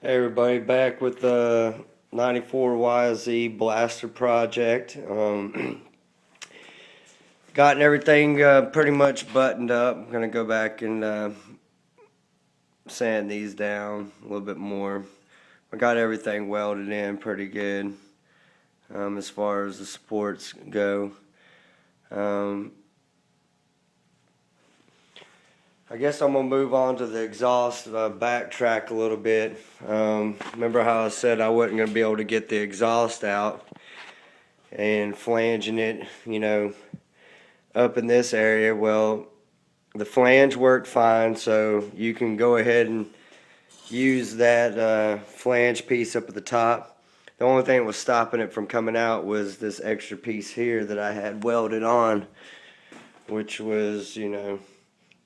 Hey everybody, back with the 94 YZ Blaster project. Gotten everything pretty much buttoned up. I'm gonna go back and sand these down a little bit more. I got everything welded in pretty good as far as the supports go. I guess I'm going to move on to the exhaust, backtrack a little bit. Remember how I said I wasn't going to be able to get the exhaust out and flanging it, up in this area. Well, the flange worked fine, so you can go ahead and use that flange piece up at the top. The only thing that was stopping it from coming out was this extra piece here that I had welded on, which was,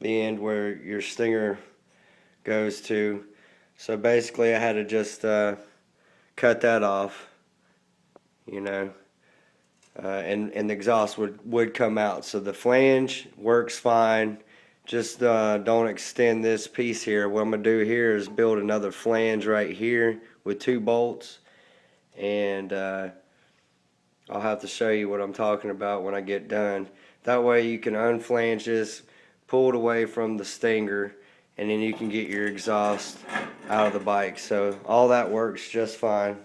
the end where your stinger goes to. So basically I had to just cut that off, and the exhaust would come out. So the flange works fine. Just don't extend this piece here. What I'm going to do here is build another flange right here with 2 bolts, and I'll have to show you what I'm talking about when I get done. That way you can unflange this, pull it away from the stinger, and then you can get your exhaust out of the bike. So all that works just fine.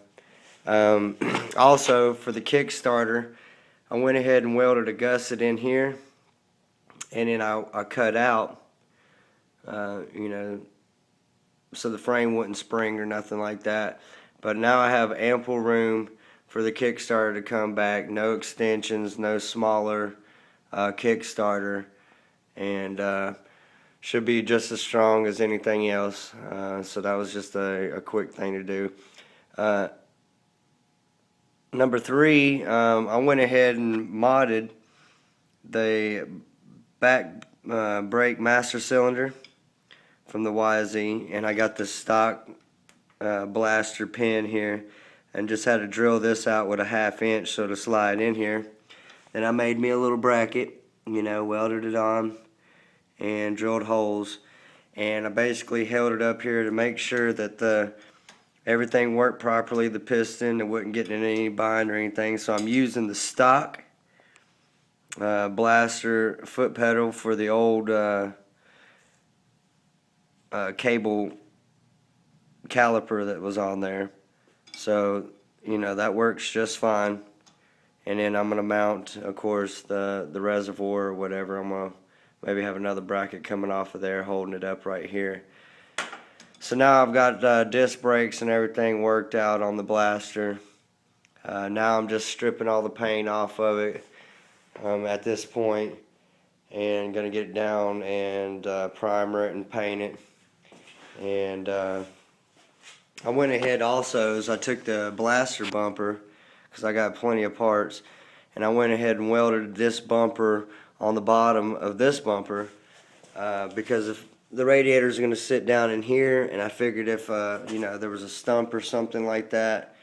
Also, for the Kickstarter, I went ahead and welded a gusset in here, and then I cut out, so the frame wouldn't spring or nothing like that. But now I have ample room for the Kickstarter to come back. No extensions, no smaller Kickstarter, and should be just as strong as anything else. So that was just a quick thing to do. Number 3, I went ahead and modded the back brake master cylinder from the YZ, and I got the stock blaster pin here, and just had to drill this out with a 1/2 inch so to slide in here. Then I made me a little bracket, welded it on and drilled holes, and I basically held it up here to make sure that everything worked properly, the piston, it wouldn't get in any bind or anything. So I'm using the stock blaster foot pedal for the old cable caliper that was on there. So that works just fine. And then I'm going to mount, of course, the reservoir or whatever. I'm going to maybe have another bracket coming off of there holding it up right here. So now I've got disc brakes and everything worked out on the blaster. Now I'm just stripping all the paint off of it at this point, and going to get it down and primer it and paint it. And I went ahead also, as I took the blaster bumper, because I got plenty of parts, and I went ahead and welded this bumper on the bottom of this bumper, because if the radiator is going to sit down in here, and I figured if there was a stump or something like that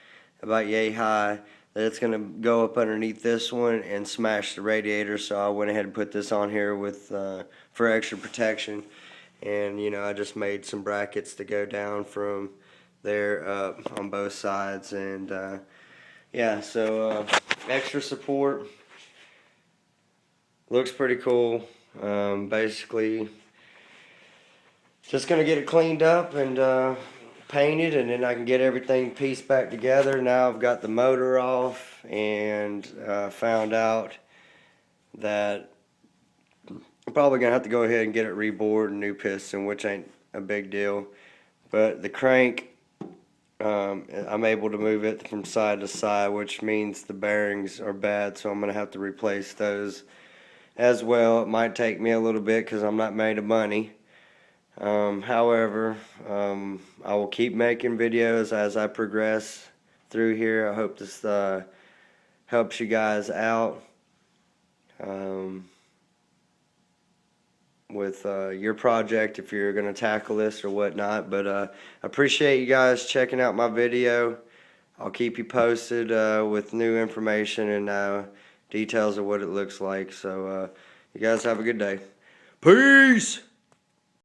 about yay high, that it's going to go up underneath this one and smash the radiator. So I went ahead and put this on here with for extra protection, and I just made some brackets to go down from there up on both sides, and yeah, so extra support. Looks pretty cool. Basically, just going to get it cleaned up and painted, and then I can get everything pieced back together. Now I've got the motor off, and found out that I'm probably going to have to go ahead and get it rebored and new piston, which ain't a big deal. But the crank, I'm able to move it from side to side, which means the bearings are bad, so I'm going to have to replace those as well. It might take me a little bit because I'm not made of money. However, I will keep making videos as I progress through here. I hope this helps you guys out with your project if you're going to tackle this or whatnot. But I appreciate you guys checking out my video. I'll keep you posted with new information and details of what it looks like. So you guys have a good day. Peace!